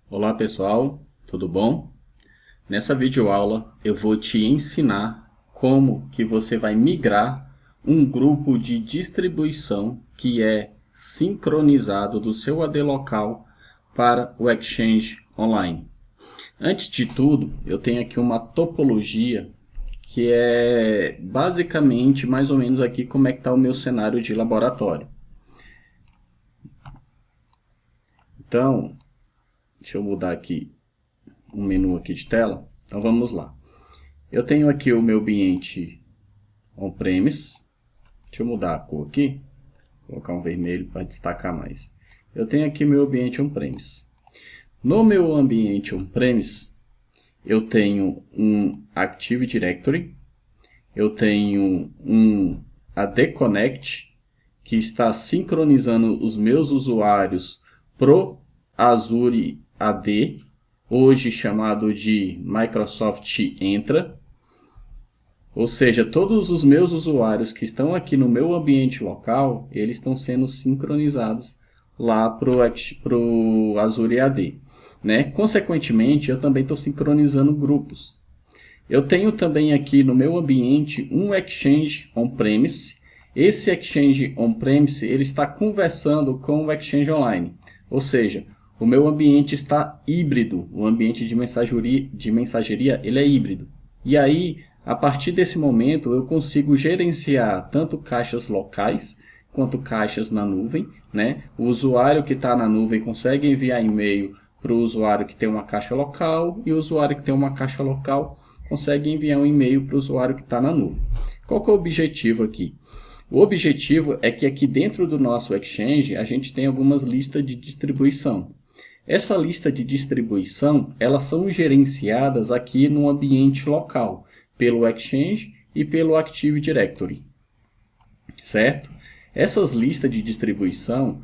Olá pessoal, tudo bom? Nessa videoaula eu vou te ensinar como que você vai migrar um grupo de distribuição que é sincronizado do seu AD local para o Exchange Online. Antes de tudo, eu tenho aqui uma topologia que é basicamente mais ou menos aqui como é que está o meu cenário de laboratório. Então, deixa eu mudar aqui um menu aqui de tela. Então vamos lá. Eu tenho aqui o meu ambiente on-premise. Deixa eu mudar a cor aqui. Vou colocar um vermelho para destacar mais. Eu tenho aqui meu ambiente on-premise. No meu ambiente on-premise, eu tenho um Active Directory. Eu tenho um AD Connect, que está sincronizando os meus usuários pro Azure AD, hoje chamado de Microsoft Entra. Ou seja, todos os meus usuários que estão aqui no meu ambiente local, eles estão sendo sincronizados lá para o Azure AD. Né? Consequentemente, eu também estou sincronizando grupos. Eu tenho também aqui no meu ambiente um Exchange on-premise. Esse Exchange on-premise ele está conversando com o Exchange Online. Ou seja, o meu ambiente está híbrido. O ambiente de mensageria ele é híbrido. E aí, a partir desse momento, eu consigo gerenciar tanto caixas locais quanto caixas na nuvem. Né? O usuário que está na nuvem consegue enviar e-mail para o usuário que tem uma caixa local e o usuário que tem uma caixa local consegue enviar um e-mail para o usuário que está na nuvem. Qual que é o objetivo aqui? O objetivo é que aqui dentro do nosso Exchange a gente tem algumas listas de distribuição. Essa lista de distribuição, elas são gerenciadas aqui no ambiente local, pelo Exchange e pelo Active Directory, certo? Essas listas de distribuição,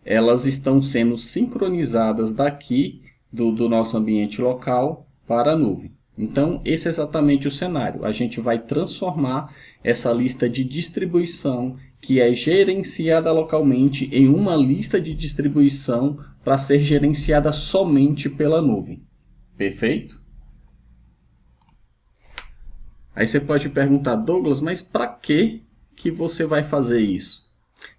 elas estão sendo sincronizadas daqui do nosso ambiente local para a nuvem. Então, esse é exatamente o cenário. A gente vai transformar essa lista de distribuição, que é gerenciada localmente, em uma lista de distribuição para ser gerenciada somente pela nuvem. Perfeito? Aí você pode perguntar, Douglas, mas para que você vai fazer isso?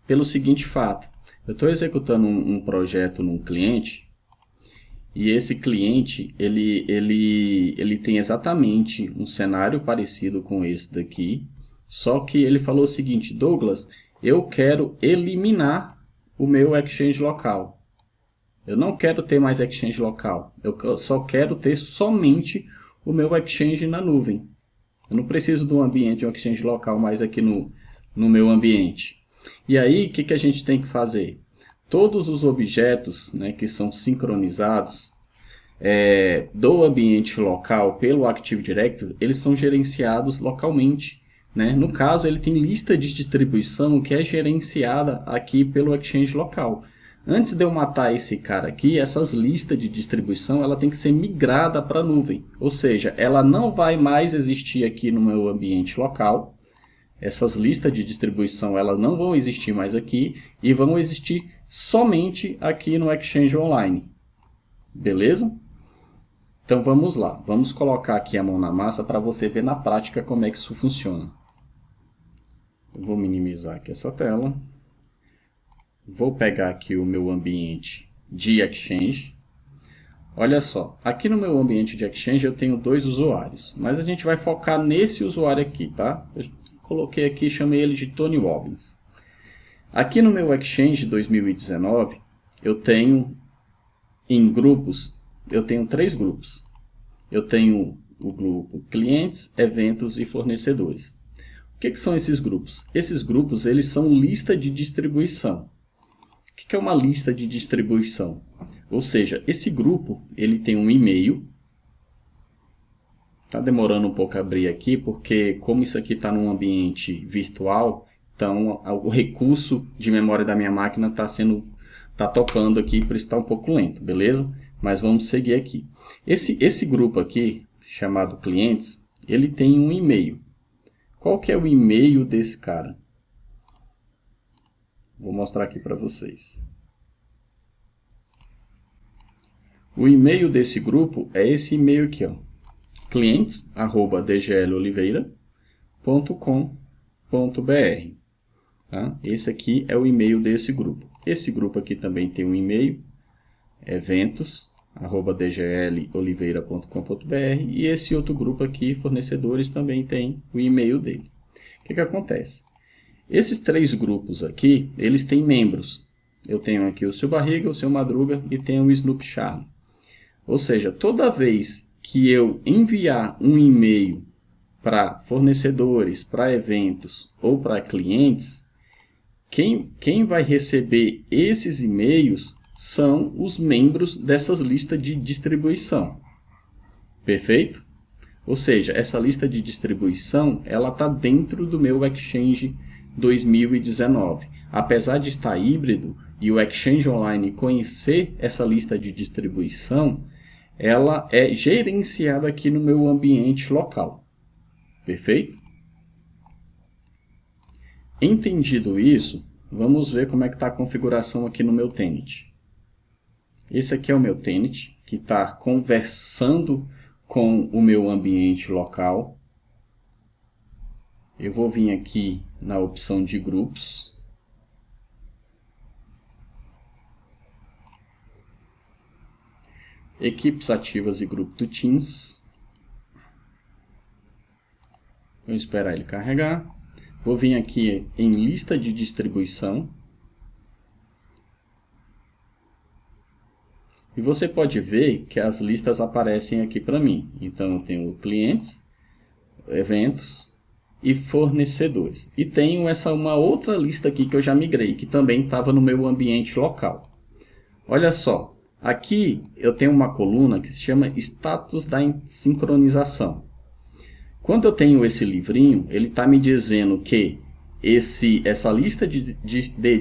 Pelo seguinte fato, eu estou executando um projeto num cliente e esse cliente ele tem exatamente um cenário parecido com esse daqui, só que ele falou o seguinte, Douglas, eu quero eliminar o meu Exchange local. Eu não quero ter mais Exchange local, eu só quero ter somente o meu Exchange na nuvem. Eu não preciso de um ambiente, um Exchange local mais aqui no meu ambiente. E aí, o que a gente tem que fazer? Todos os objetos, né, que são sincronizados do ambiente local pelo Active Directory, eles são gerenciados localmente. Né? No caso, ele tem lista de distribuição que é gerenciada aqui pelo Exchange local. Antes de eu matar esse cara aqui, essas listas de distribuição ela tem que ser migrada para a nuvem. Ou seja, ela não vai mais existir aqui no meu ambiente local. Essas listas de distribuição elas não vão existir mais aqui e vão existir somente aqui no Exchange Online. Beleza? Então vamos lá. Vamos colocar aqui a mão na massa para você ver na prática como é que isso funciona. Eu vou minimizar aqui essa tela. Vou pegar aqui o meu ambiente de Exchange. Olha só, aqui no meu ambiente de Exchange eu tenho dois usuários, mas a gente vai focar nesse usuário aqui, tá? Eu coloquei aqui e chamei ele de Tony Robbins. Aqui no meu Exchange 2019, eu tenho em grupos, eu tenho 3 grupos. Eu tenho o grupo clientes, eventos e fornecedores. O que são esses grupos? Esses grupos eles são lista de distribuição. O que é uma lista de distribuição? Ou seja, esse grupo ele tem um e-mail. Está demorando um pouco a abrir aqui, porque como isso aqui está num ambiente virtual, então o recurso de memória da minha máquina está topando aqui, por isso está um pouco lento, beleza? Mas vamos seguir aqui. Esse grupo aqui, chamado clientes, ele tem um e-mail. Qual que é o e-mail desse cara? Vou mostrar aqui para vocês. O e-mail desse grupo é esse e-mail aqui, ó, clientes@dgloliveira.com.br. Tá? Esse aqui é o e-mail desse grupo. Esse grupo aqui também tem um e-mail, eventos@dgloliveira.com.br, e esse outro grupo aqui, fornecedores, também tem o e-mail dele. O que acontece? Esses 3 grupos aqui, eles têm membros. Eu tenho aqui o Seu Barriga, o Seu Madruga e tenho o Snoop Charlie. Ou seja, toda vez que eu enviar um e-mail para fornecedores, para eventos ou para clientes, quem vai receber esses e-mails são os membros dessas listas de distribuição. Perfeito? Ou seja, essa lista de distribuição ela está dentro do meu Exchange 2019. Apesar de estar híbrido e o Exchange Online conhecer essa lista de distribuição, ela é gerenciada aqui no meu ambiente local. Perfeito? Entendido isso, vamos ver como é que está a configuração aqui no meu tenant. Esse aqui é o meu tenant, que está conversando com o meu ambiente local. Eu vou vir aqui na opção de grupos. Equipes ativas e grupo do Teams. Vou esperar ele carregar. Vou vir aqui em lista de distribuição. E você pode ver que as listas aparecem aqui para mim. Então, eu tenho clientes, eventos e fornecedores. E tenho uma outra lista aqui que eu já migrei, que também estava no meu ambiente local. Olha só, aqui eu tenho uma coluna que se chama status da sincronização. Quando eu tenho esse livrinho, ele está me dizendo que essa lista de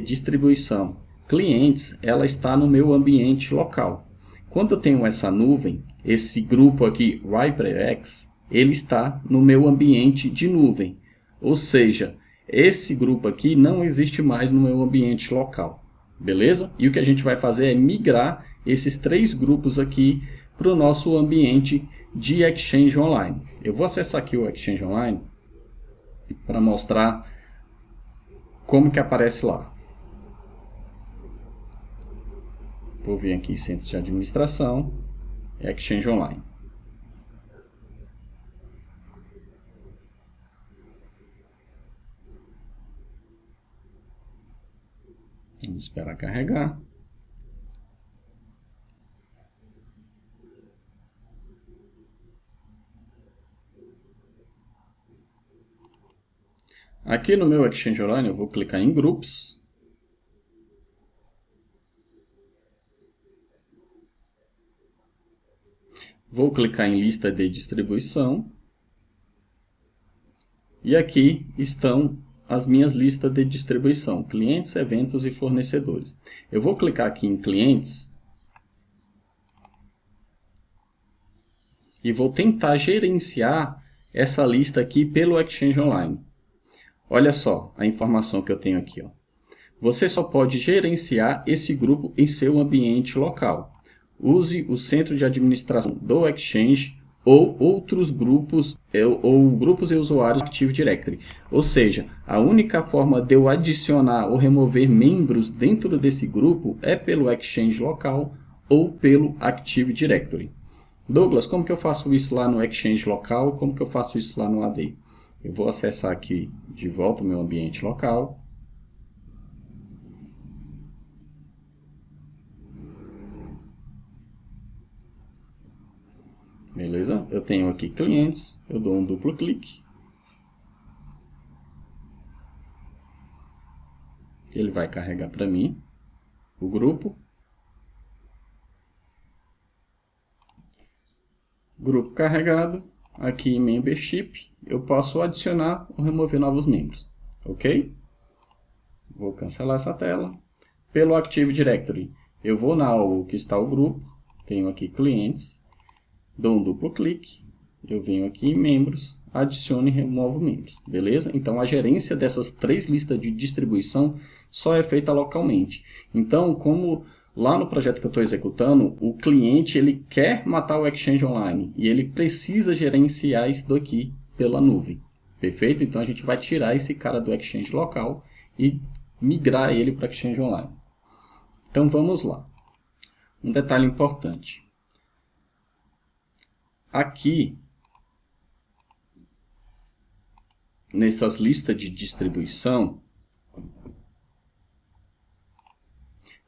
distribuição clientes, ela está no meu ambiente local. Quando eu tenho essa nuvem, esse grupo aqui, RiperX, ele está no meu ambiente de nuvem. Ou seja, esse grupo aqui não existe mais no meu ambiente local. Beleza? E o que a gente vai fazer é migrar esses 3 grupos aqui para o nosso ambiente de Exchange Online. Eu vou acessar aqui o Exchange Online para mostrar como que aparece lá. Vou vir aqui em Centros de Administração, Exchange Online. Vamos esperar carregar. Aqui no meu Exchange Online eu vou clicar em grupos. Vou clicar em lista de distribuição. E aqui estão as minhas listas de distribuição, clientes, eventos e fornecedores. Eu vou clicar aqui em clientes e vou tentar gerenciar essa lista aqui pelo Exchange Online. Olha só a informação que eu tenho aqui, ó. Você só pode gerenciar esse grupo em seu ambiente local. Use o centro de administração do Exchange ou outros grupos ou grupos e usuários do Active Directory. Ou seja, a única forma de eu adicionar ou remover membros dentro desse grupo é pelo Exchange local ou pelo Active Directory. Douglas, como que eu faço isso lá no Exchange local? Como que eu faço isso lá no AD? Eu vou acessar aqui de volta o meu ambiente local. Beleza? Eu tenho aqui clientes, eu dou um duplo clique. Ele vai carregar para mim o grupo. Grupo carregado. Aqui em Membership, eu posso adicionar ou remover novos membros. Ok? Vou cancelar essa tela. Pelo Active Directory, eu vou na AU que está o grupo. Tenho aqui clientes. Dou um duplo clique, eu venho aqui em membros, adiciono e removo membros, beleza? Então, a gerência dessas 3 listas de distribuição só é feita localmente. Então, como lá no projeto que eu estou executando, o cliente ele quer matar o Exchange Online e ele precisa gerenciar isso daqui pela nuvem. Perfeito? Então a gente vai tirar esse cara do Exchange local e migrar ele para o Exchange Online. Então vamos lá. Um detalhe importante. Aqui, nessas listas de distribuição,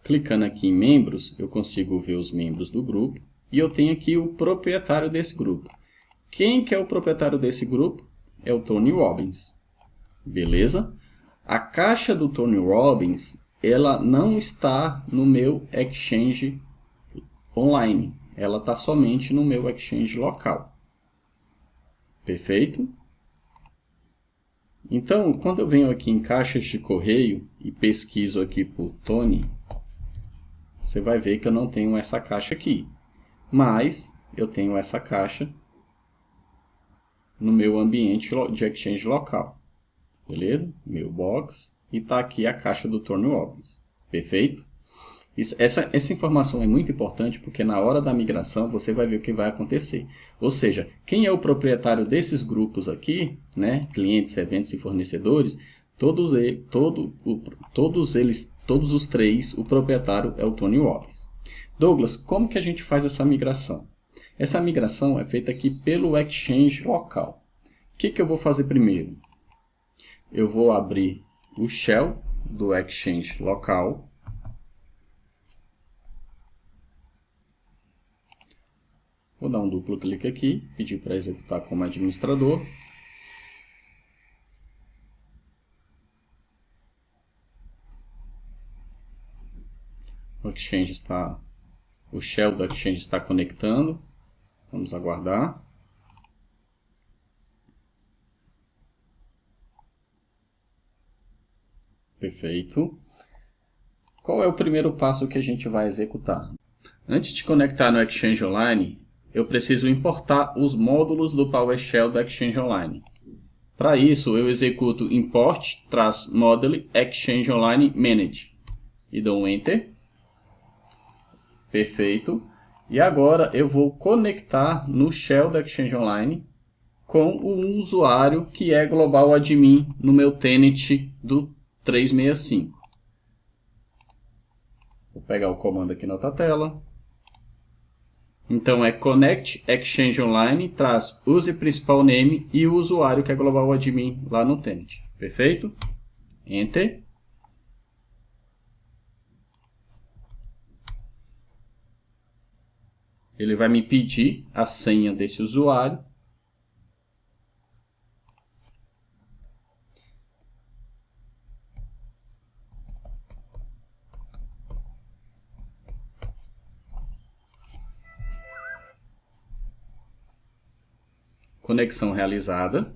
clicando aqui em membros, eu consigo ver os membros do grupo e eu tenho aqui o proprietário desse grupo. Quem que é o proprietário desse grupo? É o Tony Robbins. Beleza? A caixa do Tony Robbins, ela não está no meu Exchange Online. Ela está somente no meu Exchange local. Perfeito? Então, quando eu venho aqui em caixas de correio e pesquiso aqui por Tony, você vai ver que eu não tenho essa caixa aqui. Mas eu tenho essa caixa no meu ambiente de Exchange local. Beleza? Meu box. E está aqui a caixa do Tony Robbins. Perfeito? Essa informação é muito importante porque na hora da migração você vai ver o que vai acontecer. Ou seja, quem é o proprietário desses grupos aqui, né? Clientes, eventos e fornecedores, todos os três, o proprietário é o Tony Robbins. Douglas, como que a gente faz essa migração? Essa migração é feita aqui pelo Exchange local. O que eu vou fazer primeiro? Eu vou abrir o shell do Exchange local. Vou dar um duplo clique aqui, pedir para executar como administrador. O shell do Exchange está conectando. Vamos aguardar. Perfeito. Qual é o primeiro passo que a gente vai executar? Antes de conectar no Exchange Online, eu preciso importar os módulos do PowerShell do Exchange Online. Para isso, eu executo import-module Exchange Online Manage e dou um Enter. Perfeito. E agora eu vou conectar no shell do Exchange Online com o usuário que é Global Admin no meu tenant do 365. Vou pegar o comando aqui na outra tela. Então é connect exchange online, traz use principal name e o usuário que é global admin lá no tenant. Perfeito? Enter. Ele vai me pedir a senha desse usuário. Conexão realizada.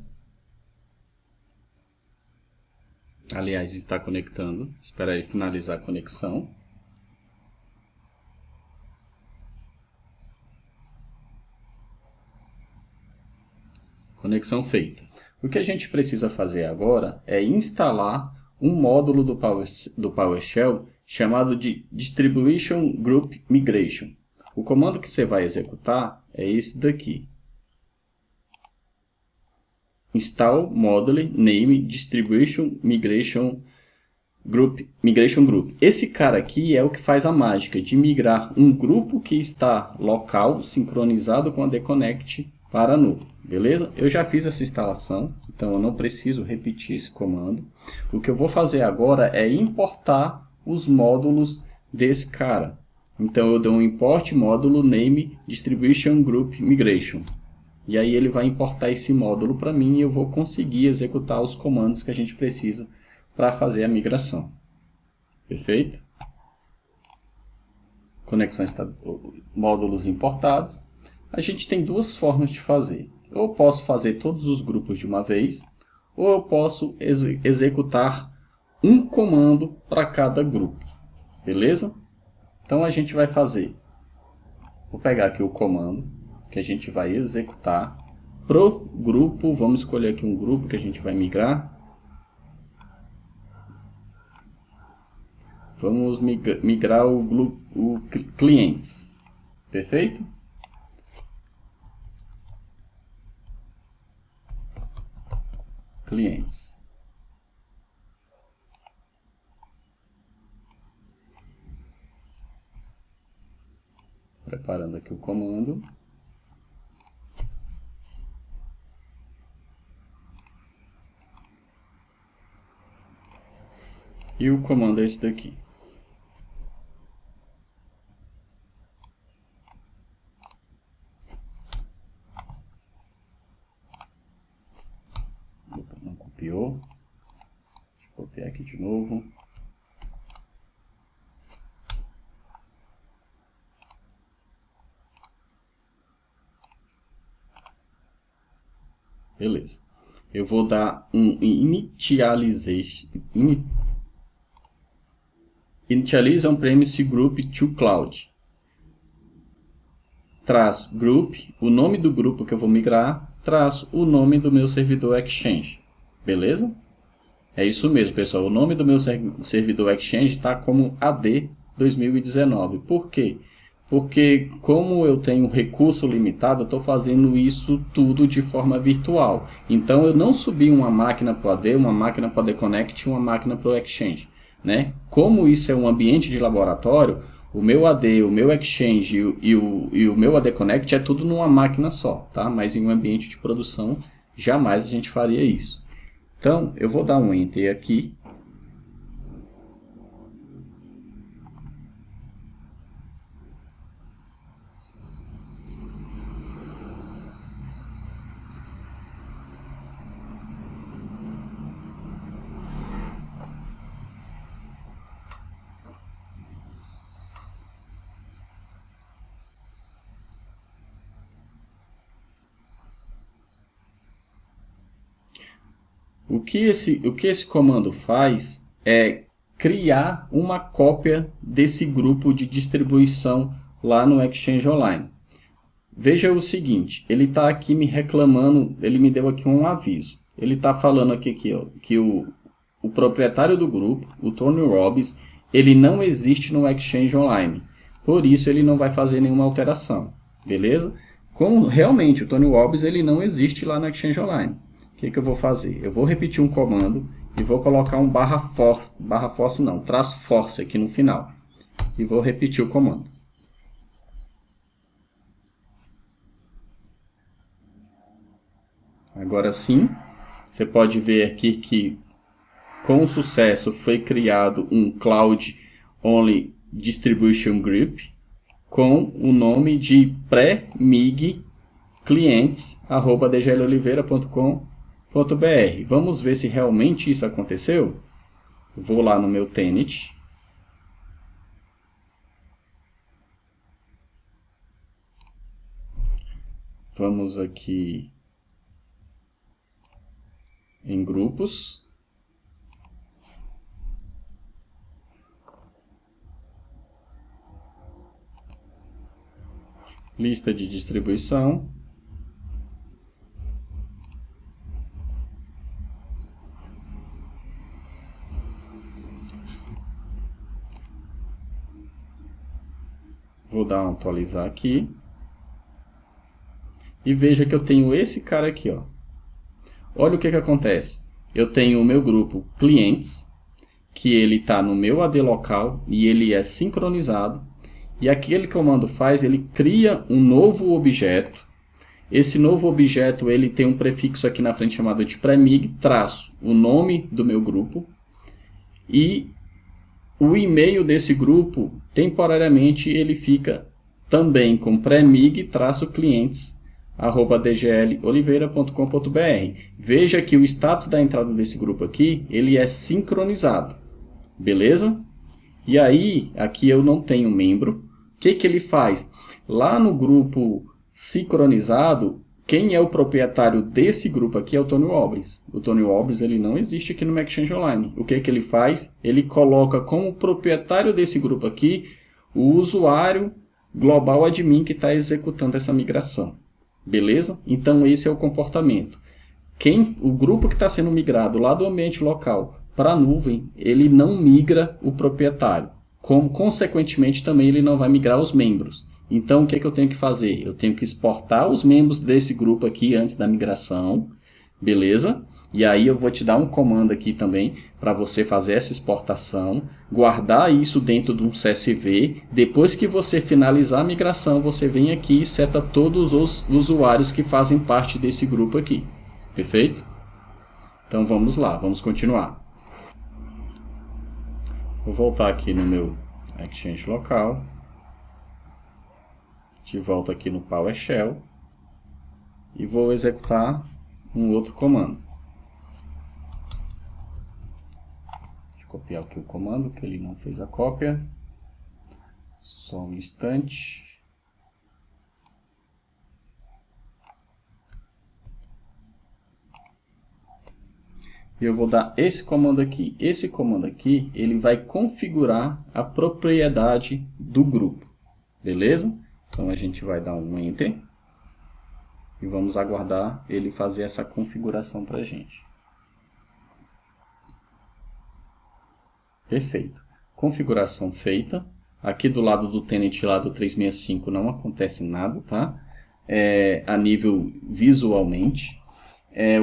Aliás, está conectando. Espera aí finalizar a conexão. Conexão feita. O que a gente precisa fazer agora é instalar um módulo do PowerShell chamado de Distribution Group Migration. O comando que você vai executar é esse daqui. Install module name distribution migration group. Esse cara aqui é o que faz a mágica de migrar um grupo que está local, sincronizado com a Deconnect para a nuvem. Beleza? Eu já fiz essa instalação, então eu não preciso repetir esse comando. O que eu vou fazer agora é importar os módulos desse cara. Então eu dou um import módulo name distribution group migration. E aí ele vai importar esse módulo para mim e eu vou conseguir executar os comandos que a gente precisa para fazer a migração. Perfeito? Conexões, módulos importados. A gente tem duas formas de fazer. Ou eu posso fazer todos os grupos de uma vez, ou eu posso executar um comando para cada grupo. Beleza? Então a gente vai fazer. Vou pegar aqui o comando que a gente vai executar pro grupo. Vamos escolher aqui um grupo que a gente vai migrar. Vamos migrar o clientes. Perfeito? Clientes. Preparando aqui o comando. E o comando é esse daqui. Opa, não copiou. Deixa eu copiar aqui de novo. Beleza. Eu vou dar um initialize on-premise group to cloud. Traço group, o nome do grupo que eu vou migrar, traço o nome do meu servidor Exchange. Beleza? É isso mesmo, pessoal. O nome do meu servidor Exchange está como AD 2019. Por quê? Porque como eu tenho recurso limitado, eu estou fazendo isso tudo de forma virtual. Então eu não subi uma máquina para o AD, uma máquina para o AD Connect e uma máquina para o Exchange. Né? Como isso é um ambiente de laboratório, o meu AD, o meu Exchange e o meu AD Connect é tudo numa máquina só. Tá? Mas em um ambiente de produção, jamais a gente faria isso. Então eu vou dar um Enter aqui. O que esse comando faz é criar uma cópia desse grupo de distribuição lá no Exchange Online. Veja o seguinte, ele está aqui me reclamando, ele me deu aqui um aviso. Ele está falando aqui que o proprietário do grupo, o Tony Robbins, ele não existe no Exchange Online. Por isso ele não vai fazer nenhuma alteração. Beleza? Como realmente o Tony Robbins ele não existe lá no Exchange Online. O que eu vou fazer? Eu vou repetir um comando e vou colocar um traço force aqui no final. E vou repetir o comando. Agora sim, você pode ver aqui que com sucesso foi criado um Cloud Only Distribution Group com o nome de pré-mig clientes@dgloliveira.com.br. Vamos ver se realmente isso aconteceu? Vou lá no meu Tenant. Vamos aqui em grupos. Lista de distribuição. Vou dar um atualizar aqui. E veja que eu tenho esse cara aqui, ó. Olha o que acontece. Eu tenho o meu grupo clientes, que ele está no meu AD local e ele é sincronizado. E aquele comando faz, ele cria um novo objeto. Esse novo objeto ele tem um prefixo aqui na frente chamado de pré-mig, traço o nome do meu grupo. E o e-mail desse grupo, temporariamente, ele fica também com pré-mig-clientes@dgloliveira.com.br. Veja que o status da entrada desse grupo aqui, ele é sincronizado. Beleza? E aí, aqui eu não tenho membro. O que ele faz? Lá no grupo sincronizado, quem é o proprietário desse grupo aqui é o Tony Robbins. O Tony Robbins ele não existe aqui no Exchange Online. O que ele faz? Ele coloca como proprietário desse grupo aqui o usuário global admin que está executando essa migração. Beleza? Então esse é o comportamento. O grupo que está sendo migrado lá do ambiente local para a nuvem, ele não migra o proprietário. Como, consequentemente, também ele não vai migrar os membros. Então, o que é que eu tenho que fazer? Eu tenho que exportar os membros desse grupo aqui antes da migração, beleza? E aí eu vou te dar um comando aqui também para você fazer essa exportação, guardar isso dentro de um CSV. Depois que você finalizar a migração, você vem aqui e seta todos os usuários que fazem parte desse grupo aqui. Perfeito? Então vamos lá, vamos continuar. Vou voltar aqui no meu Exchange local. De volta aqui no PowerShell. E vou executar um outro comando. Deixa eu copiar aqui o comando, que ele não fez a cópia. Só um instante. E eu vou dar esse comando aqui. Esse comando aqui, ele vai configurar a propriedade do grupo. Beleza? Então a gente vai dar um Enter. E vamos aguardar ele fazer essa configuração para a gente. Perfeito. Configuração feita. Aqui do lado do tenant, lá do 365, não acontece nada, tá? A nível visualmente.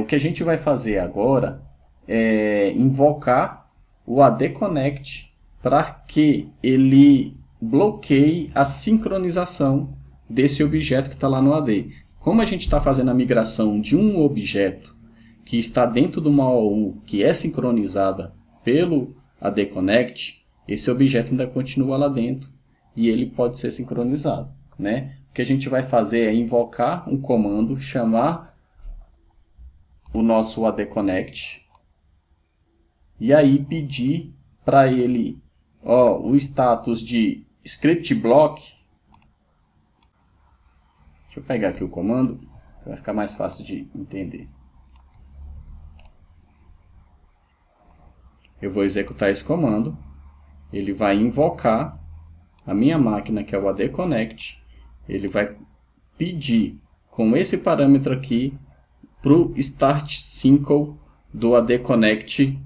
O que a gente vai fazer agora é invocar o AD Connect para que ele bloqueie a sincronização desse objeto que está lá no AD. Como a gente está fazendo a migração de um objeto que está dentro de uma OU que é sincronizada pelo AD Connect, esse objeto ainda continua lá dentro e ele pode ser sincronizado, né? O que a gente vai fazer é invocar um comando, chamar o nosso AD Connect e aí pedir para ele o status de script block. Deixa eu pegar aqui o comando, vai ficar mais fácil de entender. Eu vou executar esse comando, ele vai invocar a minha máquina, que é o AD Connect, ele vai pedir com esse parâmetro aqui para o start sync do AD Connect.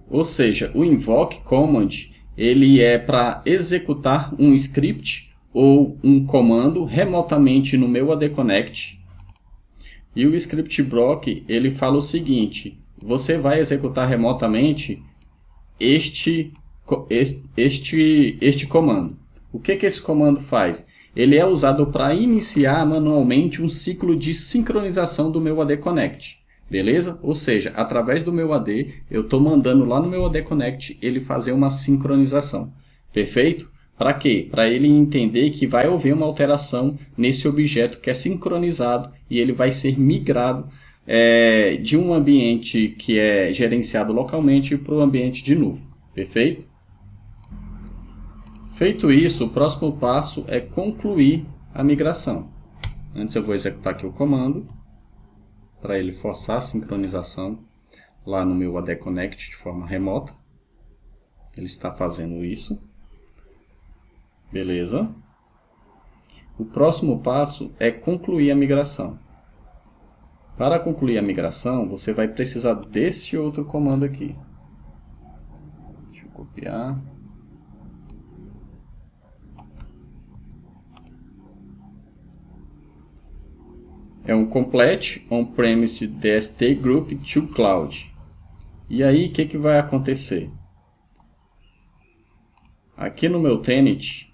Ou seja, o invoke command, ele é para executar um script ou um comando remotamente no meu AD Connect. E o script block, ele fala o seguinte: você vai executar remotamente este comando. O que esse comando faz? Ele é usado para iniciar manualmente um ciclo de sincronização do meu AD Connect. Beleza? Ou seja, através do meu AD, eu estou mandando lá no meu AD Connect ele fazer uma sincronização. Perfeito? Para quê? Para ele entender que vai haver uma alteração nesse objeto que é sincronizado e ele vai ser migrado de um ambiente que é gerenciado localmente para o ambiente de nuvem. Perfeito? Feito isso, o próximo passo é concluir a migração. Antes eu vou executar aqui o comando para ele forçar a sincronização lá no meu AD Connect de forma remota. Ele está fazendo isso. Beleza. O próximo passo é concluir a migração. Para concluir a migração, você vai precisar desse outro comando aqui. Deixa eu copiar. É um complete on-premise DST group to cloud. E aí, o que vai acontecer? Aqui no meu tenant,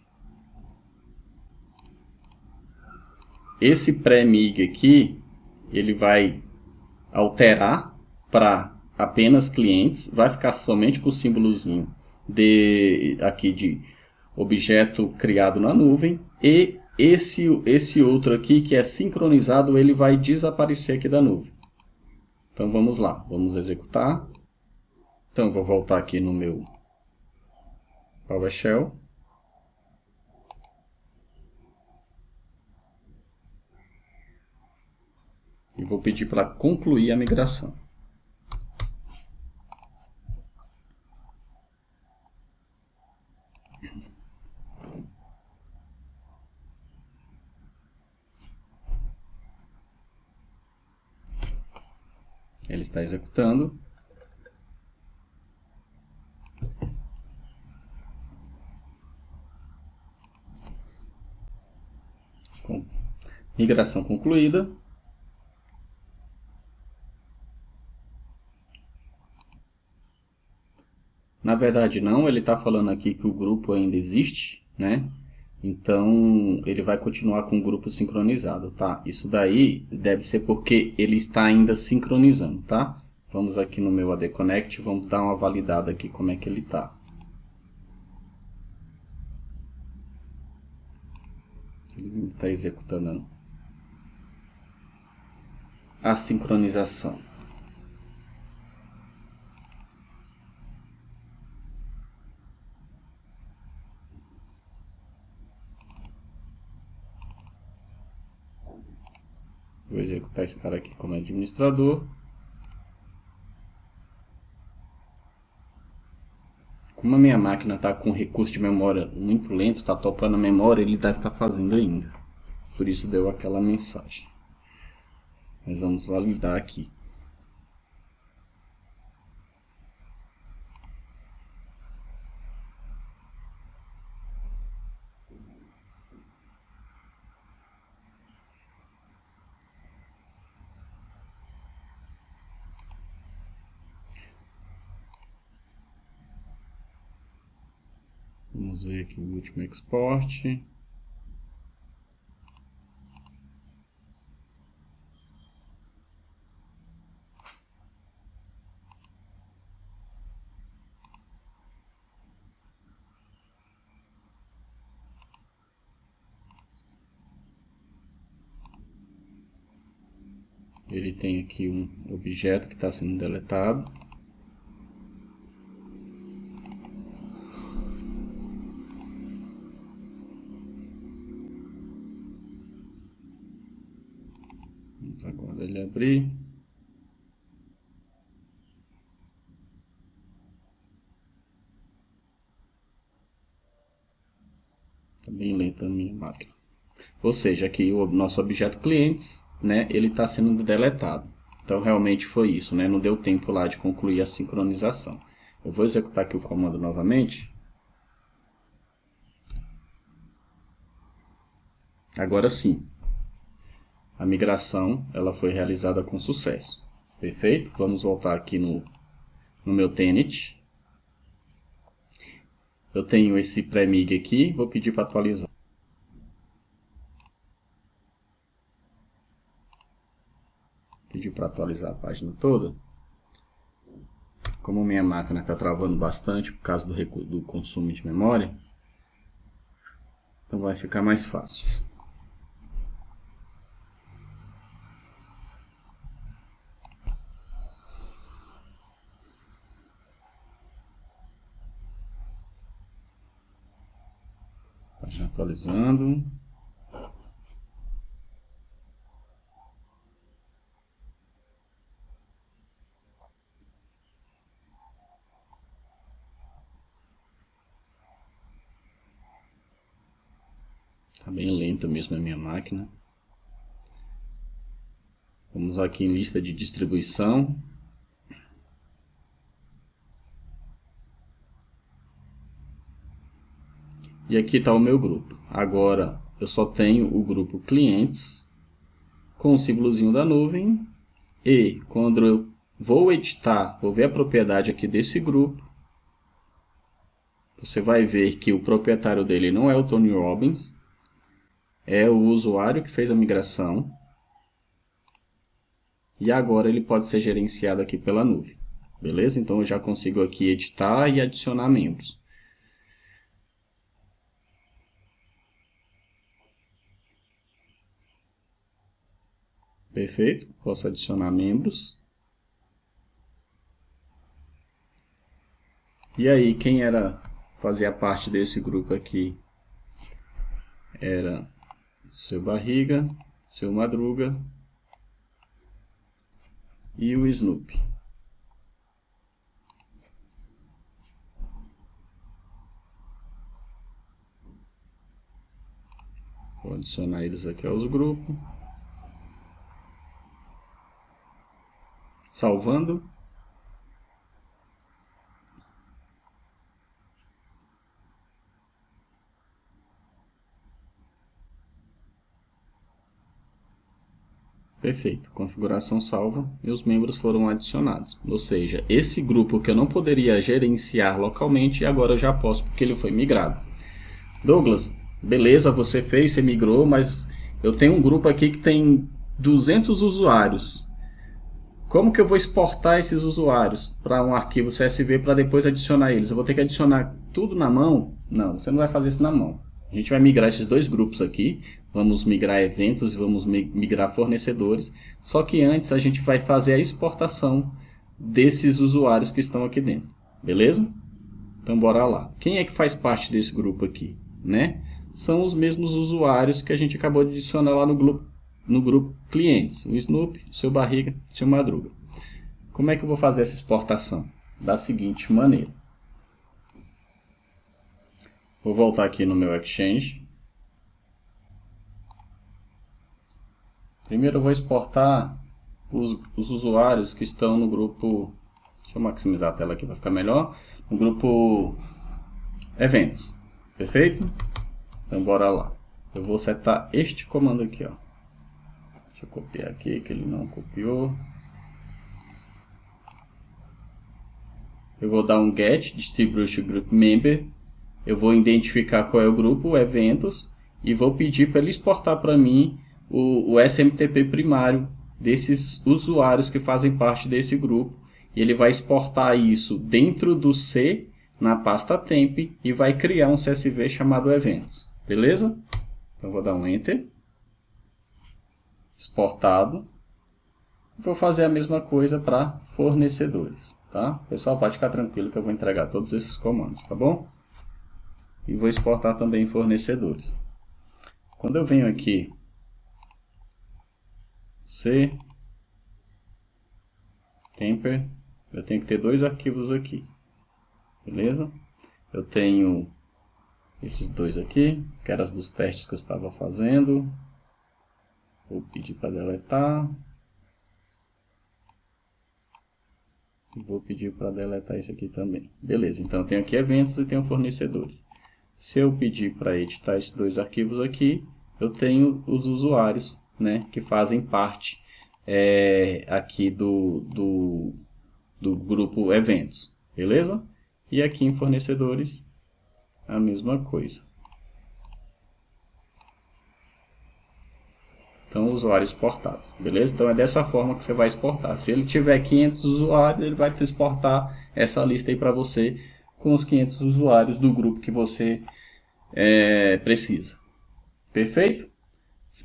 esse pré-mig aqui, ele vai alterar para apenas clientes, vai ficar somente com o símbolozinho aqui de objeto criado na nuvem, e esse outro aqui que é sincronizado, ele vai desaparecer aqui da nuvem. Então vamos lá, vamos executar. Então eu vou voltar aqui no meu PowerShell. E vou pedir para concluir a migração. Ele está executando. Migração concluída. Na verdade não, ele está falando aqui que o grupo ainda existe, né? Então ele vai continuar com o grupo sincronizado, tá? Isso daí deve ser porque ele está ainda sincronizando, tá? Vamos aqui no meu AD Connect, vamos dar uma validada aqui como é que ele está. Se ele está executando a sincronização. Vou executar esse cara aqui como administrador. Como a minha máquina está com recurso de memória muito lento, está topando a memória, ele deve estar fazendo ainda. Por isso deu aquela mensagem. Mas vamos validar aqui. Vamos ver aqui o último export. Ele tem aqui um objeto que está sendo deletado. Vamos aguardar ele abrir. Está bem lenta a minha máquina. Ou seja, aqui o nosso objeto clientes, né, ele está sendo deletado. Então realmente foi isso, né? Não deu tempo lá de concluir a sincronização. Eu vou executar aqui o comando novamente. Agora sim, a migração ela foi realizada com sucesso. Perfeito? Vamos voltar aqui no meu Tenet. Eu tenho esse pré-mig aqui, vou pedir para atualizar. Pedir para atualizar a página toda. Como minha máquina está travando bastante por causa do consumo de memória, então vai ficar mais fácil. Página atualizando. Está bem lenta mesmo a minha máquina. Vamos aqui em lista de distribuição. E aqui está o meu grupo. Agora eu só tenho o grupo clientes com o símbolozinho da nuvem. E quando eu vou editar, vou ver a propriedade aqui desse grupo, você vai ver que o proprietário dele não é o Tony Robbins, é o usuário que fez a migração. E agora ele pode ser gerenciado aqui pela nuvem. Beleza? Então eu já consigo aqui editar e adicionar membros. Perfeito? Posso adicionar membros. E aí, quem fazia parte desse grupo aqui era seu Barriga, seu Madruga e o Snoopy. Vou adicionar eles aqui aos grupos. Salvando. Perfeito. Configuração salva e os membros foram adicionados. Ou seja, esse grupo que eu não poderia gerenciar localmente, agora eu já posso porque ele foi migrado. Douglas, beleza, você fez, você migrou, mas eu tenho um grupo aqui que tem 200 usuários. Como que eu vou exportar esses usuários para um arquivo CSV para depois adicionar eles? Eu vou ter que adicionar tudo na mão? Não, você não vai fazer isso na mão. A gente vai migrar esses dois grupos aqui. Vamos migrar eventos e vamos migrar fornecedores. Só que antes a gente vai fazer a exportação desses usuários que estão aqui dentro. Beleza? Então bora lá. Quem é que faz parte desse grupo aqui? Né? São os mesmos usuários que a gente acabou de adicionar lá no grupo clientes, o Snoopy, o seu Barriga, o seu Madruga. Como é que eu vou fazer essa exportação? Da seguinte maneira. Vou voltar aqui no meu Exchange. Primeiro eu vou exportar os usuários que estão no grupo... Deixa eu maximizar a tela aqui para ficar melhor. No grupo Eventos. Perfeito? Então bora lá. Eu vou setar este comando aqui, ó. Deixa eu copiar aqui, que ele não copiou. Eu vou dar um get distribution group member. Eu vou identificar qual é o grupo, eventos, e vou pedir para ele exportar para mim o SMTP primário desses usuários que fazem parte desse grupo. E ele vai exportar isso dentro do C, na pasta temp, e vai criar um CSV chamado eventos. Beleza? Então vou dar um enter. Exportado. Vou fazer a mesma coisa para fornecedores, tá? Pessoal, pode ficar tranquilo que eu vou entregar todos esses comandos, tá bom? E vou exportar também fornecedores. Quando eu venho aqui, C, temper, eu tenho que ter dois arquivos aqui, beleza? Eu tenho esses dois aqui, que eram dos testes que eu estava fazendo. Vou pedir para deletar. E vou pedir para deletar esse aqui também. Beleza, então eu tenho aqui eventos e tenho fornecedores. Se eu pedir para editar esses dois arquivos aqui, eu tenho os usuários, né, que fazem parte aqui do grupo eventos. Beleza? E aqui em fornecedores, a mesma coisa. Então, usuários exportados, beleza? Então, é dessa forma que você vai exportar. Se ele tiver 500 usuários, ele vai exportar essa lista aí para você com os 500 usuários do grupo que você precisa. Perfeito?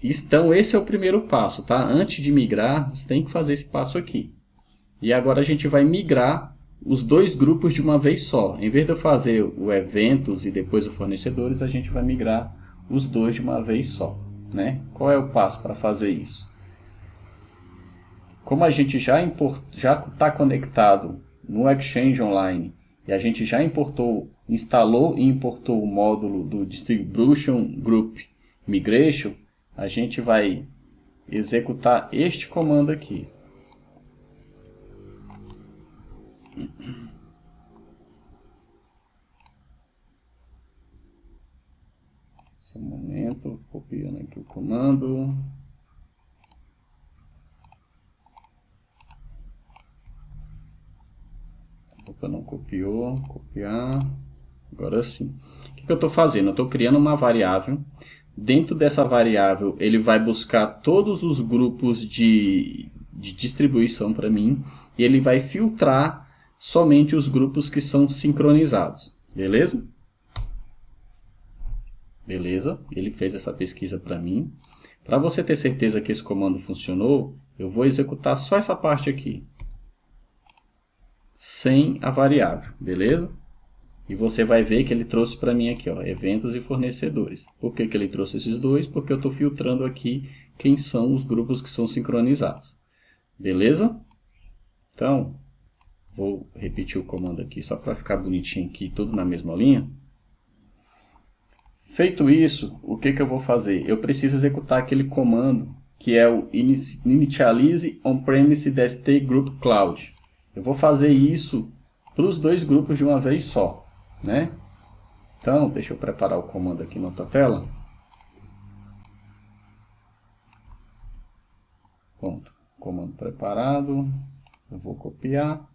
Então, esse é o primeiro passo, tá? Antes de migrar, você tem que fazer esse passo aqui. E agora a gente vai migrar os dois grupos de uma vez só. Em vez de eu fazer o eventos e depois o fornecedores, a gente vai migrar os dois de uma vez só. Né? Qual é o passo para fazer isso? Como a gente já está conectado no Exchange Online e a gente já instalou e importou o módulo do Distribution Group Migration, a gente vai executar este comando aqui. Só um momento, copiando aqui o comando. Opa, não copiou, copiar. Agora sim. O que eu estou fazendo? Eu estou criando uma variável. Dentro dessa variável, ele vai buscar todos os grupos de distribuição para mim. E ele vai filtrar somente os grupos que são sincronizados. Beleza? Beleza, ele fez essa pesquisa para mim. Para você ter certeza que esse comando funcionou, eu vou executar só essa parte aqui. Sem a variável, beleza? E você vai ver que ele trouxe para mim aqui, ó, eventos e fornecedores. Por que ele trouxe esses dois? Porque eu estou filtrando aqui quem são os grupos que são sincronizados. Beleza? Então, vou repetir o comando aqui só para ficar bonitinho aqui, tudo na mesma linha. Feito isso, o que eu vou fazer? Eu preciso executar aquele comando que é o initialize on-premise DST group cloud. Eu vou fazer isso para os dois grupos de uma vez só, né? Então, deixa eu preparar o comando aqui na outra tela. Pronto, comando preparado. Eu vou copiar.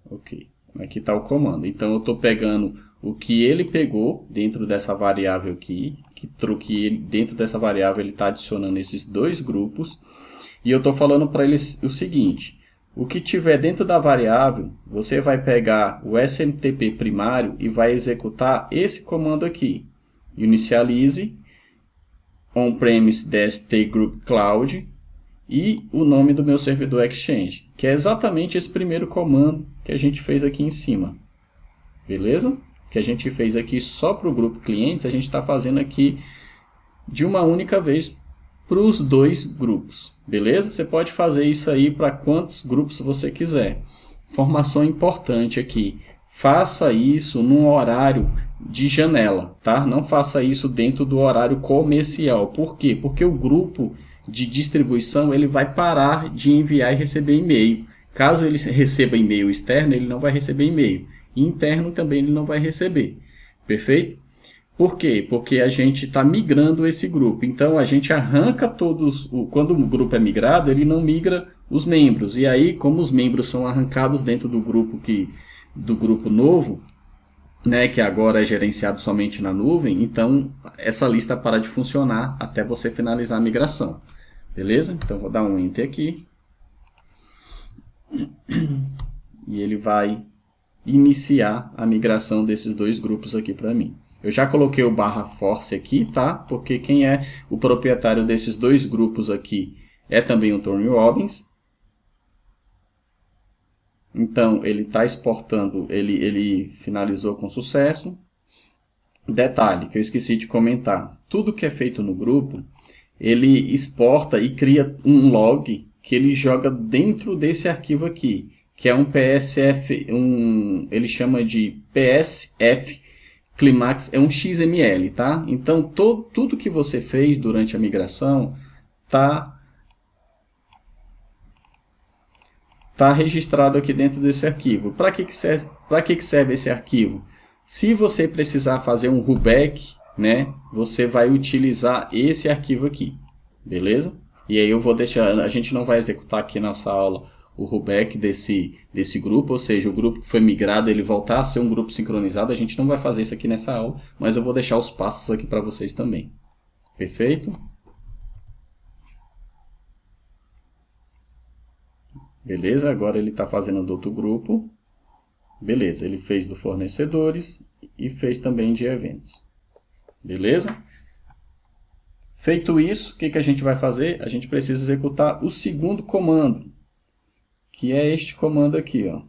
Ok, aqui está o comando. Então, eu estou pegando o que ele pegou dentro dessa variável aqui, dentro dessa variável ele está adicionando esses dois grupos, e eu estou falando para ele o seguinte: o que tiver dentro da variável, você vai pegar o SMTP primário e vai executar esse comando aqui, initialize on-premise DST Group Cloud, e o nome do meu servidor Exchange, que é exatamente esse primeiro comando que a gente fez aqui em cima. Beleza? Que a gente fez aqui só para o grupo clientes, a gente está fazendo aqui de uma única vez para os dois grupos. Beleza? Você pode fazer isso aí para quantos grupos você quiser. Informação importante aqui: faça isso num horário de janela, tá? Não faça isso dentro do horário comercial. Por quê? Porque o grupo de distribuição ele vai parar de enviar e receber e-mail. Caso ele receba e-mail externo, ele não vai receber e-mail. Interno também ele não vai receber. Perfeito? Por quê? Porque a gente está migrando esse grupo. Então, a gente arranca todos... Quando o grupo é migrado, ele não migra os membros. E aí, como os membros são arrancados dentro do grupo novo, né, que agora é gerenciado somente na nuvem, então essa lista para de funcionar até você finalizar a migração. Beleza? Então, vou dar um Enter aqui. E ele vai iniciar a migração desses dois grupos aqui para mim. Eu já coloquei o /force aqui, tá? Porque quem é o proprietário desses dois grupos aqui é também o Tony Robbins. Então, ele está exportando, ele finalizou com sucesso. Detalhe que eu esqueci de comentar: tudo que é feito no grupo, ele exporta e cria um log que ele joga dentro desse arquivo aqui, que é um PSF, ele chama de PSF Climax, é um XML, tá? Então, tudo que você fez durante a migração tá registrado aqui dentro desse arquivo. Para que serve esse arquivo? Se você precisar fazer um rollback, né, você vai utilizar esse arquivo aqui, beleza? E aí eu vou deixar, a gente não vai executar aqui na nossa aula o rollback desse grupo, ou seja, o grupo que foi migrado, ele voltar a ser um grupo sincronizado. A gente não vai fazer isso aqui nessa aula, mas eu vou deixar os passos aqui para vocês também. Perfeito? Beleza, agora ele está fazendo do outro grupo. Beleza, ele fez do fornecedores e fez também de eventos. Beleza? Feito isso, o que a gente vai fazer? A gente precisa executar o segundo comando, que é este comando aqui, ó.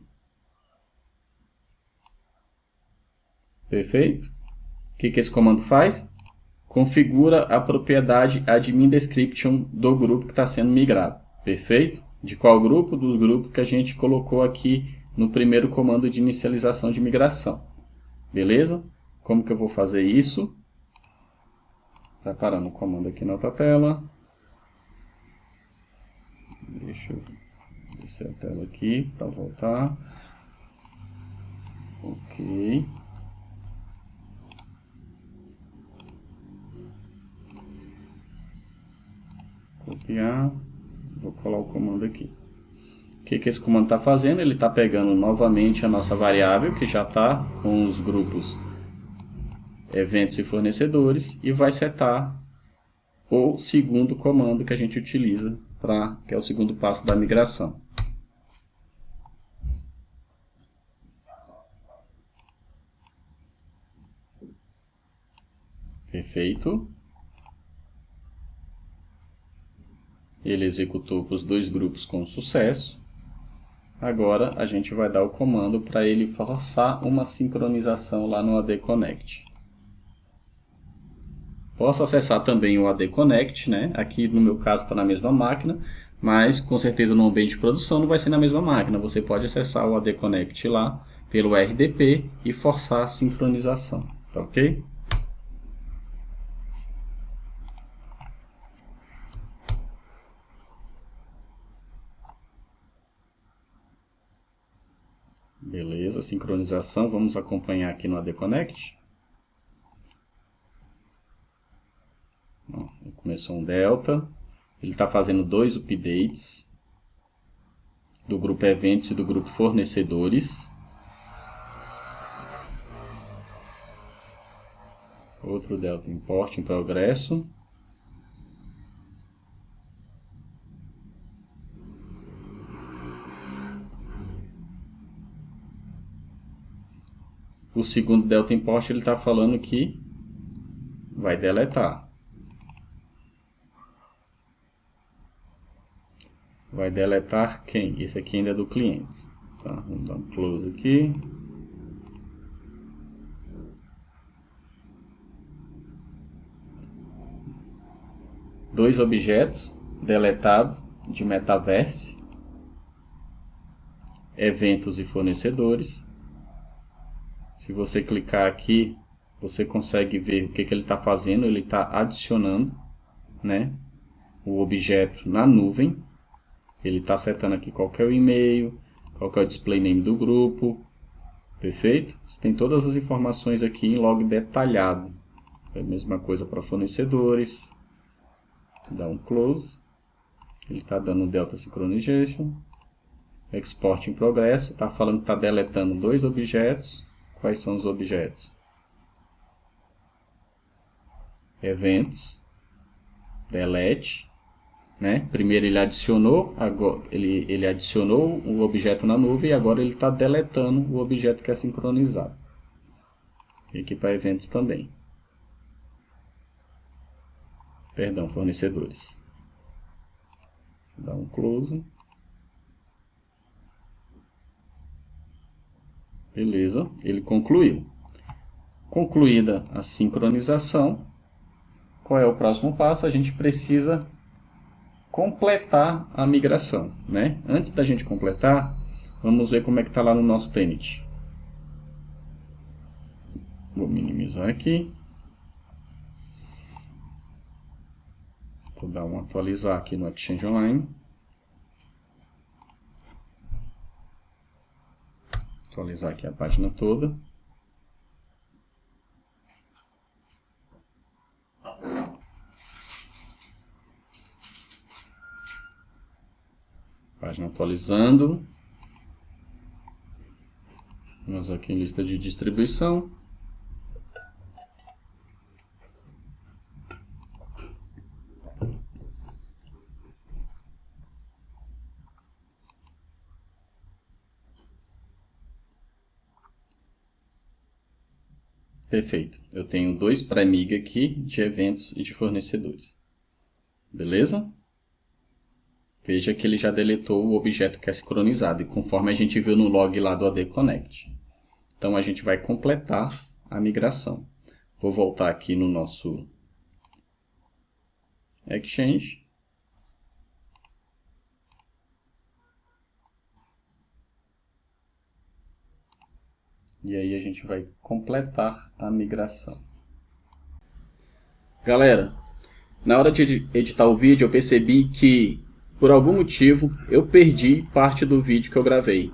Perfeito? O que esse comando faz? Configura a propriedade admin description do grupo que está sendo migrado. Perfeito? De qual grupo? Dos grupos que a gente colocou aqui no primeiro comando de inicialização de migração. Beleza? Como que eu vou fazer isso? Preparando o comando aqui na outra tela. Deixa eu descer a tela aqui para voltar. Ok. Copiar. Vou colar o comando aqui. O que esse comando está fazendo? Ele está pegando novamente a nossa variável, que já está com os grupos eventos e fornecedores, e vai setar o segundo comando que a gente utiliza, que é o segundo passo da migração. Perfeito. Ele executou os dois grupos com sucesso. Agora a gente vai dar o comando para ele forçar uma sincronização lá no AD Connect. Posso acessar também o AD Connect, né? Aqui no meu caso está na mesma máquina, mas com certeza no ambiente de produção não vai ser na mesma máquina. Você pode acessar o AD Connect lá pelo RDP e forçar a sincronização, tá ok? Beleza, sincronização, vamos acompanhar aqui no AD Connect. Começou um delta. Ele está fazendo 2 updates do grupo eventos e do grupo fornecedores. Outro delta import em progresso. O segundo delta import ele está falando que vai deletar. Vai deletar quem? Esse aqui ainda é do cliente. Tá, vamos dar um close aqui. Dois objetos deletados de metaverse, eventos e fornecedores. Se você clicar aqui, você consegue ver o que ele está fazendo. Ele está adicionando, né, o objeto na nuvem. Ele está setando aqui qual que é o e-mail, qual que é o display name do grupo. Perfeito? Você tem todas as informações aqui em log detalhado. É a mesma coisa para fornecedores. Dá um close. Ele está dando delta synchronization. Export em progresso. Está falando que está deletando 2 objetos. Quais são os objetos? Eventos. Delete. Né? Primeiro ele adicionou, agora ele adicionou o objeto na nuvem e agora ele está deletando o objeto que é sincronizado. E aqui para eventos também. Perdão, fornecedores. Dá um close. Beleza, ele concluiu. Concluída a sincronização, qual é o próximo passo? A gente precisa completar a migração, né? Antes da gente completar, vamos ver como é que está lá no nosso tenant. Vou minimizar aqui. Vou dar um atualizar aqui no Exchange Online. Atualizar aqui a página toda. Página atualizando. Vamos aqui em lista de distribuição. Perfeito. Eu tenho 2 pré-mig aqui de eventos e de fornecedores. Beleza? Veja que ele já deletou o objeto que é sincronizado, e conforme a gente viu no log lá do AD Connect. Então a gente vai completar a migração. Vou voltar aqui no nosso Exchange. E aí a gente vai completar a migração. Galera, na hora de editar o vídeo eu percebi que por algum motivo eu perdi parte do vídeo que eu gravei.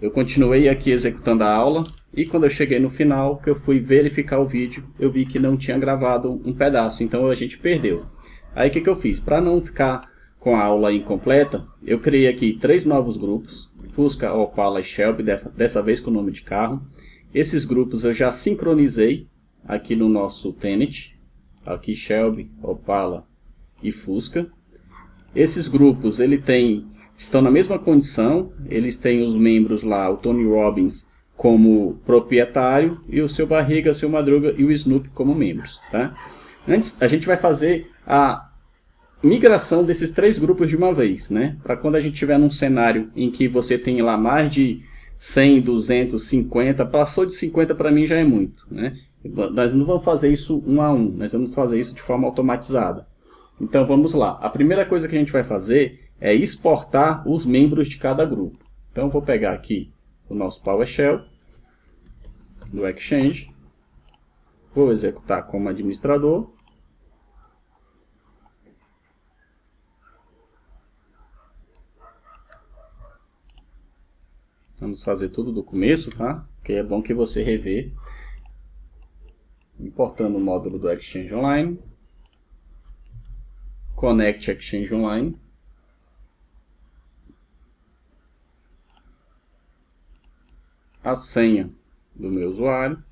Eu continuei aqui executando a aula e quando eu cheguei no final, que eu fui verificar o vídeo, eu vi que não tinha gravado um pedaço, então a gente perdeu. Aí o que eu fiz? Para não ficar com a aula incompleta, eu criei aqui 3 novos grupos, Fusca, Opala e Shelby, dessa vez com o nome de carro. Esses grupos eu já sincronizei aqui no nosso tenant, aqui Shelby, Opala e Fusca. Esses grupos estão na mesma condição, eles têm os membros lá, o Tony Robbins como proprietário e o seu Barriga, o seu Madruga e o Snoop como membros. Tá? Antes, a gente vai fazer a migração desses 3 grupos de uma vez, né? Para quando a gente estiver num cenário em que você tem lá mais de 100, 200, 50, passou de 50 para mim já é muito, né? Nós não vamos fazer isso um a um, nós vamos fazer isso de forma automatizada. Então vamos lá, a primeira coisa que a gente vai fazer é exportar os membros de cada grupo. Então eu vou pegar aqui o nosso PowerShell do Exchange, vou executar como administrador. Vamos fazer tudo do começo, tá? Porque é bom que você rever. Importando o módulo do Exchange Online. Connect Exchange Online. A senha do meu usuário.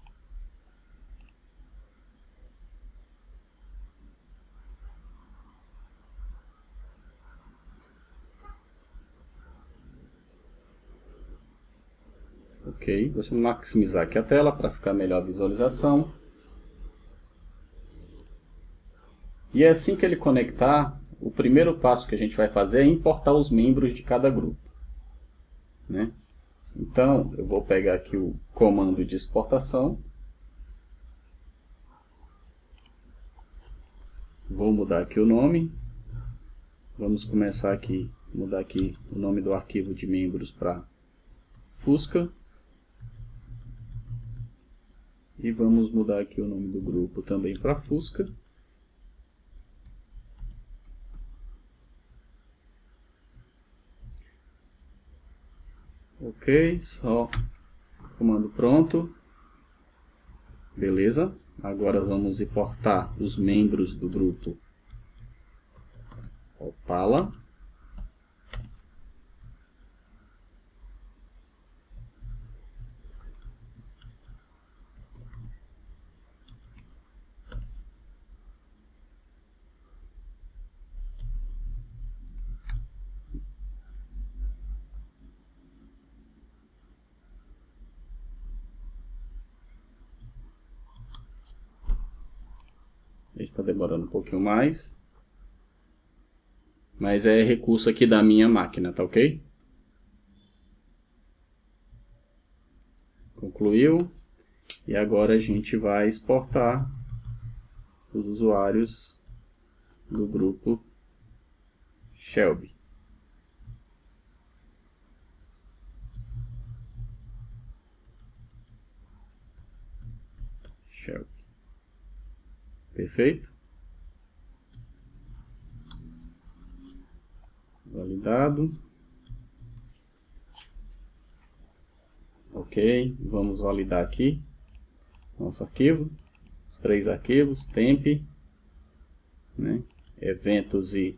Ok, vou maximizar aqui a tela para ficar melhor a visualização. E é assim que ele conectar, o primeiro passo que a gente vai fazer é importar os membros de cada grupo, né? Então, eu vou pegar aqui o comando de exportação. Vou mudar aqui o nome. Vamos começar aqui, mudar aqui o nome do arquivo de membros para Fusca. E vamos mudar aqui o nome do grupo também para Fusca. Ok, só comando pronto. Beleza. Agora vamos importar os membros do grupo Opala. Está demorando um pouquinho mais. Mas é recurso aqui da minha máquina, tá ok? Concluiu. E agora a gente vai exportar os usuários do grupo Shelby. Perfeito? Validado. Ok, vamos validar aqui nosso arquivo, os 3 arquivos, temp, né? Eventos e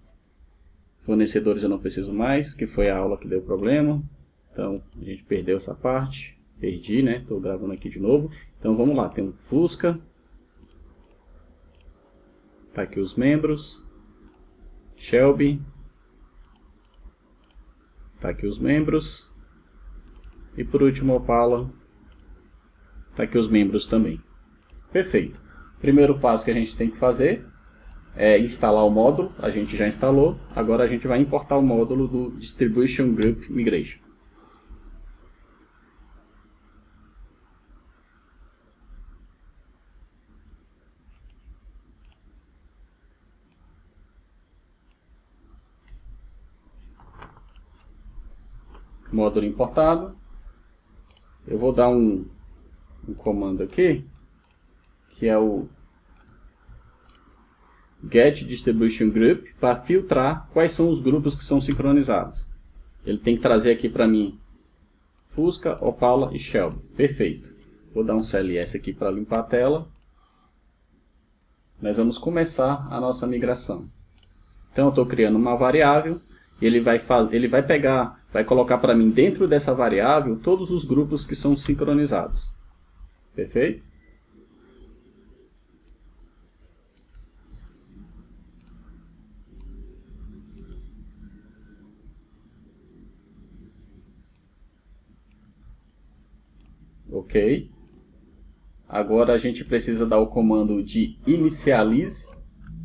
fornecedores eu não preciso mais, que foi a aula que deu problema. Então a gente perdeu essa parte, perdi, né? Estou gravando aqui de novo. Então vamos lá, tem um Fusca. Tá aqui os membros, Shelby, tá aqui os membros, e por último Opala, tá aqui os membros também. Perfeito. Primeiro passo que a gente tem que fazer é instalar o módulo, a gente já instalou, agora a gente vai importar o módulo do Distribution Group Migration. Módulo importado. Eu vou dar um comando aqui, que é o Get Distribution Group, para filtrar quais são os grupos que são sincronizados. Ele tem que trazer aqui para mim Fusca, Opala e Shelby. Perfeito. Vou dar um CLS aqui para limpar a tela. Nós vamos começar a nossa migração. Então eu estou criando uma variável. Ele vai pegar, vai colocar para mim dentro dessa variável todos os grupos que são sincronizados. Perfeito? Ok. Agora a gente precisa dar o comando de initialize,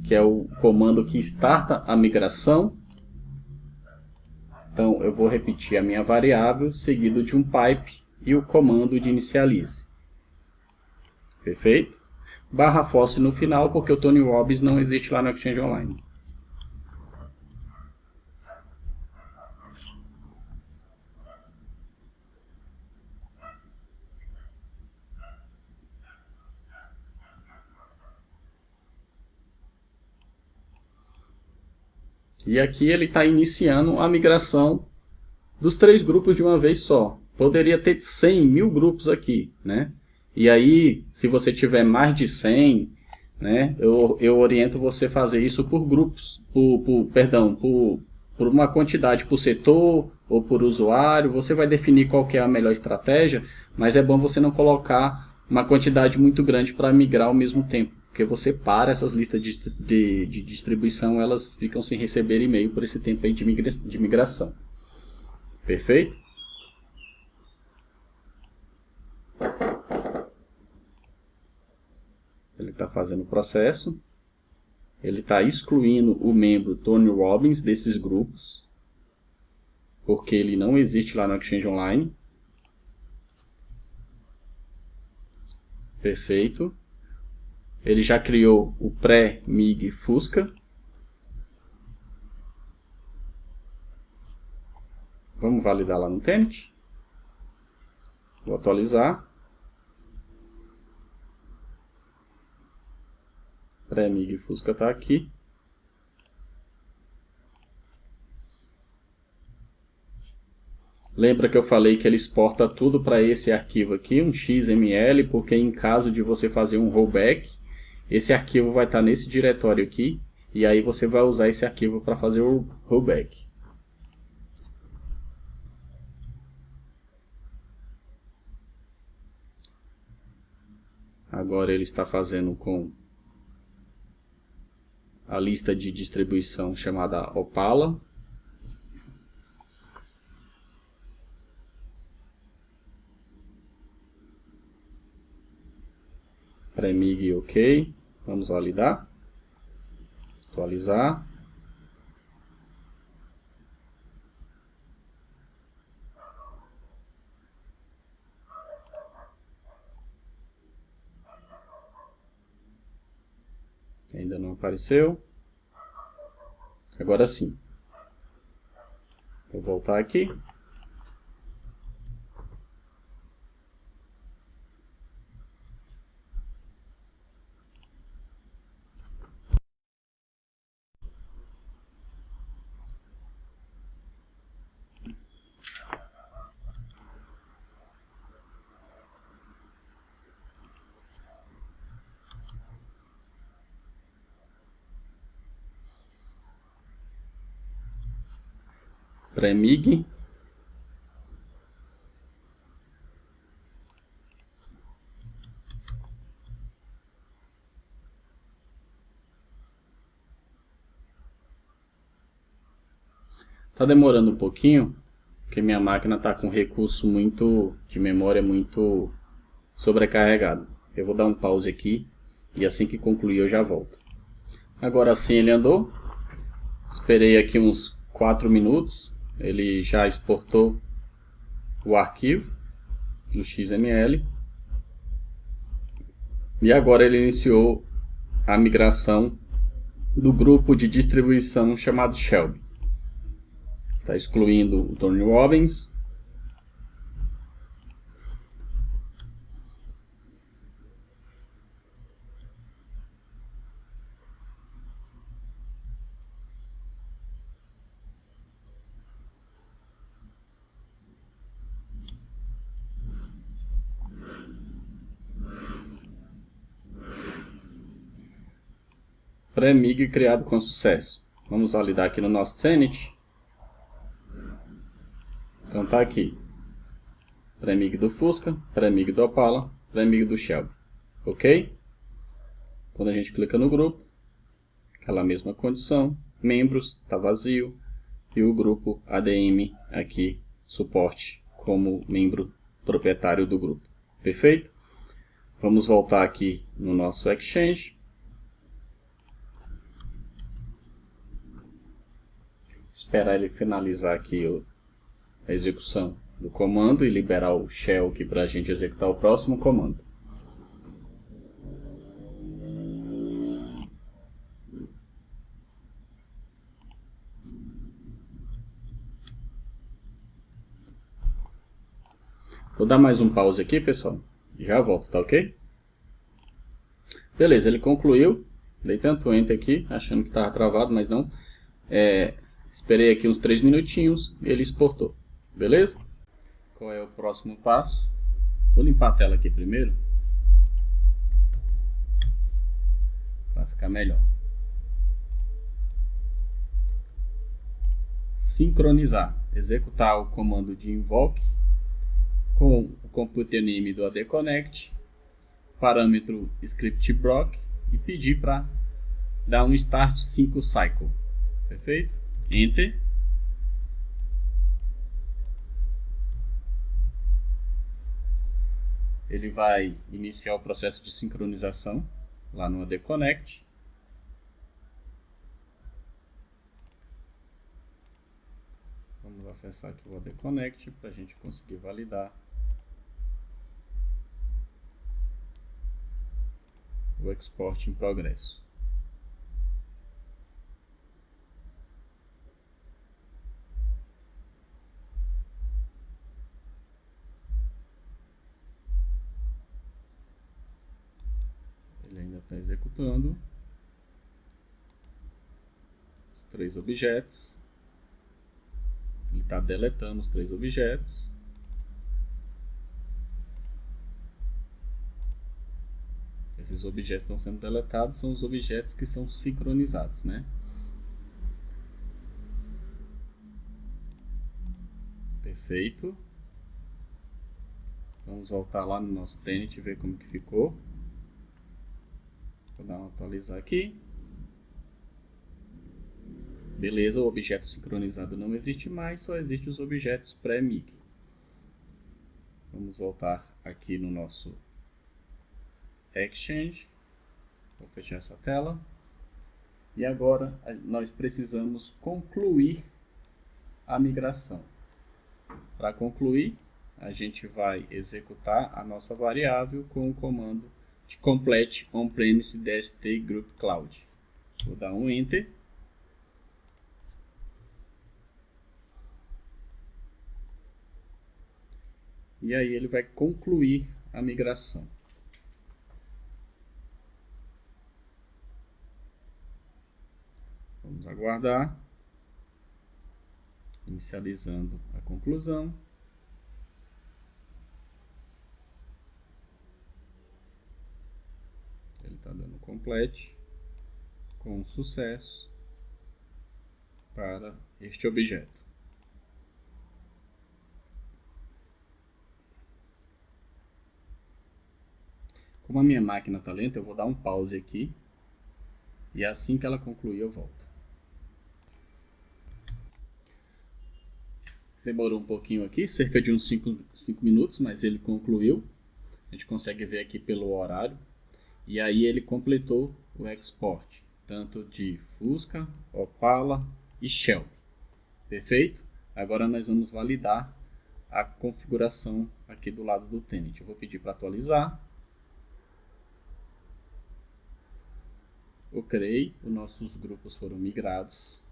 que é o comando que starta a migração. Então, eu vou repetir a minha variável, seguido de um pipe e o comando de initialize. Perfeito? Barra false no final, porque o Tony Robbins não existe lá no Exchange Online. E aqui ele está iniciando a migração dos 3 grupos de uma vez só. Poderia ter 100 mil grupos aqui, né? E aí, se você tiver mais de 100, né? Eu oriento você fazer isso por grupos, por uma quantidade por setor ou por usuário. Você vai definir qual que é a melhor estratégia, mas é bom você não colocar uma quantidade muito grande para migrar ao mesmo tempo, porque você para essas listas de distribuição, elas ficam sem receber e-mail por esse tempo aí de migração. Perfeito? Ele está fazendo o processo. Ele está excluindo o membro Tony Robbins desses grupos, porque ele não existe lá no Exchange Online. Perfeito. Ele já criou o pré-MIG Fusca. Vamos validar lá no Tenant. Vou atualizar. Pré-MIG Fusca está aqui. Lembra que eu falei que ele exporta tudo para esse arquivo aqui, um XML, porque em caso de você fazer um rollback, esse arquivo vai estar nesse diretório aqui, e aí você vai usar esse arquivo para fazer o rollback. Agora ele está fazendo com a lista de distribuição chamada Opala. Pré-MIG OK. Vamos validar. Atualizar. Ainda não apareceu. Agora sim. Vou voltar aqui. Pré-MIG. Tá demorando um pouquinho, porque minha máquina está com recurso de memória muito sobrecarregado. Eu vou dar um pause aqui e assim que concluir eu já volto. Agora sim ele andou. Esperei aqui uns 4 minutos. Ele já exportou o arquivo no XML. E agora ele iniciou a migração do grupo de distribuição chamado Shelby. Está excluindo o Tony Robbins. Pré-MIG criado com sucesso. Vamos validar aqui no nosso Tenant. Então tá aqui. Pré-MIG do Fusca, pré-MIG do Opala, pré-MIG do Shelby. Ok? Quando a gente clica no grupo, aquela mesma condição, membros, está vazio, e o grupo ADM aqui, suporte, como membro proprietário do grupo. Perfeito? Vamos voltar aqui no nosso Exchange. Esperar ele finalizar aqui a execução do comando e liberar o shell aqui para a gente executar o próximo comando. Vou dar mais um pause aqui, pessoal. Já volto, tá ok? Beleza, ele concluiu. Dei tanto enter aqui, achando que estava travado, mas não. Esperei aqui uns 3 minutinhos e ele exportou. Beleza? Qual é o próximo passo? Vou limpar a tela aqui primeiro. ficar melhor. Sincronizar. Executar o comando de invoke com o computer name do AD Connect, parâmetro script block e pedir para dar um start 5 cycle. Perfeito? Enter. Ele vai iniciar o processo de sincronização lá no AD Connect. Vamos acessar aqui o AD Connect para a gente conseguir validar o export em progresso. Ele ainda está executando os 3 objetos. Ele está deletando os 3 objetos. Esses objetos estão sendo deletados, são os objetos que são sincronizados, né? Perfeito. Vamos voltar lá no nosso Tenet e ver como que ficou. Vou dar uma atualizar aqui. Beleza, o objeto sincronizado não existe mais, só existem os objetos pré-mig. Vamos voltar aqui no nosso Exchange. Vou fechar essa tela. E agora nós precisamos concluir a migração. Para concluir, a gente vai executar a nossa variável com o comando de complete on-premise dst group cloud. Vou dar um enter. E aí ele vai concluir a migração. Vamos aguardar. Inicializando a conclusão. Ele está dando complete com sucesso para este objeto. Como a minha máquina está lenta, eu vou dar um pause aqui. E assim que ela concluir, eu volto. Demorou um pouquinho aqui, cerca de uns 5 minutos, mas ele concluiu. A gente consegue ver aqui pelo horário. E aí ele completou o export, tanto de Fusca, Opala e Shelby. Perfeito? Agora nós vamos validar a configuração aqui do lado do Tenet. Eu vou pedir para atualizar. Ok, os nossos grupos foram migrados.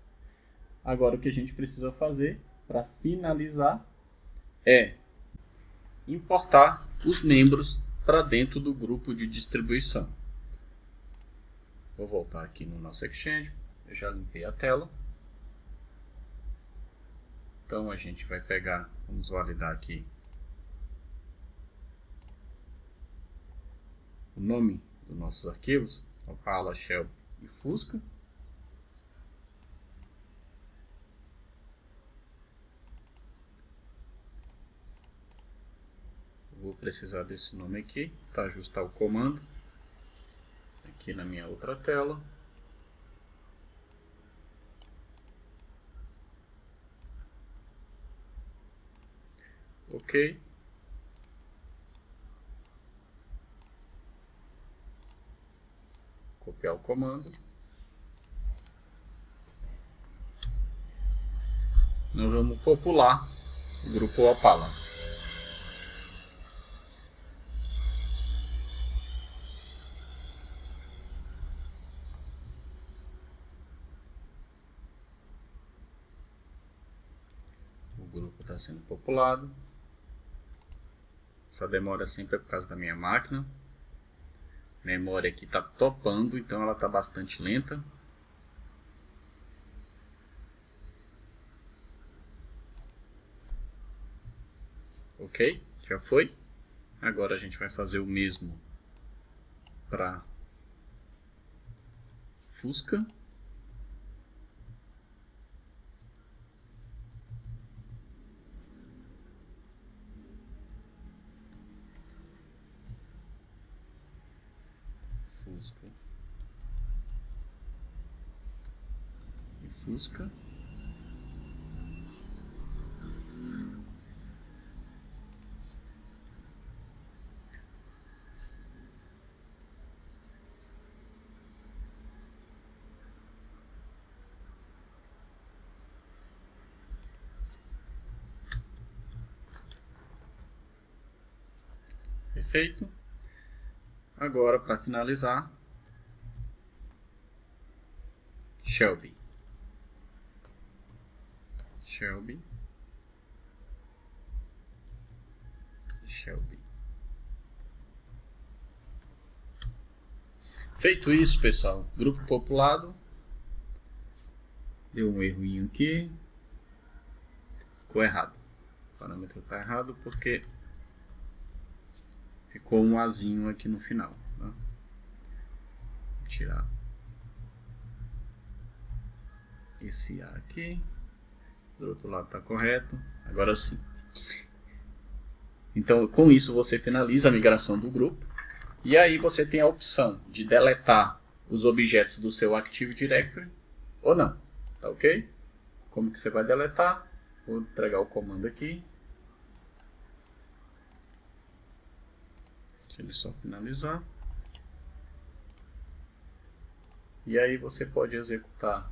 Agora o que a gente precisa fazer para finalizar é importar os membros para dentro do grupo de distribuição. Vou voltar aqui no nosso Exchange, eu já limpei a tela. Então a gente vai pegar, vamos validar aqui o nome dos nossos arquivos, Opala, Shelby e Fusca. Vou precisar desse nome aqui para ajustar o comando aqui na minha outra tela. Ok. Copiar o comando. Nós vamos popular o grupo Opala. O grupo está sendo populado. Essa demora sempre é por causa da minha máquina. A memória aqui está topando, então ela está bastante lenta. Ok, já foi. Agora a gente vai fazer o mesmo para Fusca. Fusca. E Fusca. Perfeito. Agora, para finalizar, Shelby. Shelby. Shelby. Feito isso, pessoal, grupo populado. Deu um errinho aqui. Ficou errado. O parâmetro está errado porque ficou um azinho aqui no final. Tá? Vou tirar esse A aqui. Do outro lado está correto. Agora sim. Então, com isso você finaliza a migração do grupo. E aí você tem a opção de deletar os objetos do seu Active Directory ou não. Tá ok? Como que você vai deletar? Vou entregar o comando aqui. Deixa ele só finalizar. E aí você pode executar.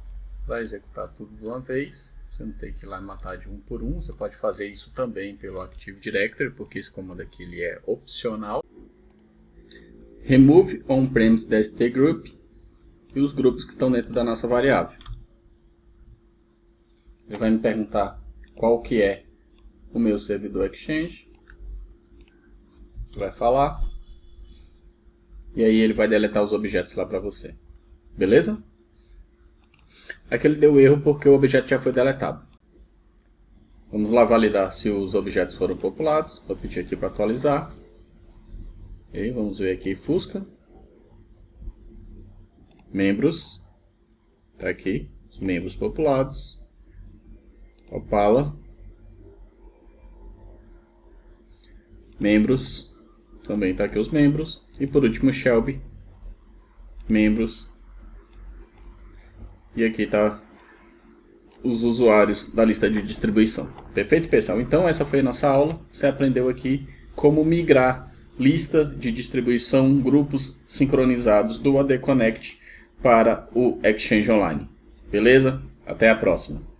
Vai executar tudo de uma vez. Você não tem que ir lá matar de um por um. Você pode fazer isso também pelo Active Directory, porque esse comando aqui ele é opcional. Remove on-premise DST group e os grupos que estão dentro da nossa variável. Ele vai me perguntar qual que é o meu servidor Exchange. Você vai falar. E aí ele vai deletar os objetos lá para você. Beleza? Aqui ele deu erro porque o objeto já foi deletado. Vamos lá validar se os objetos foram populados. Vou pedir aqui para atualizar. E aí, vamos ver aqui Fusca. Membros. Está aqui. Os membros populados. Opala. Membros. Também está aqui os membros. E por último Shelby. Membros. E aqui está os usuários da lista de distribuição. Perfeito, pessoal? Então essa foi a nossa aula. Você aprendeu aqui como migrar lista de distribuição, grupos sincronizados do AD Connect para o Exchange Online. Beleza? Até a próxima.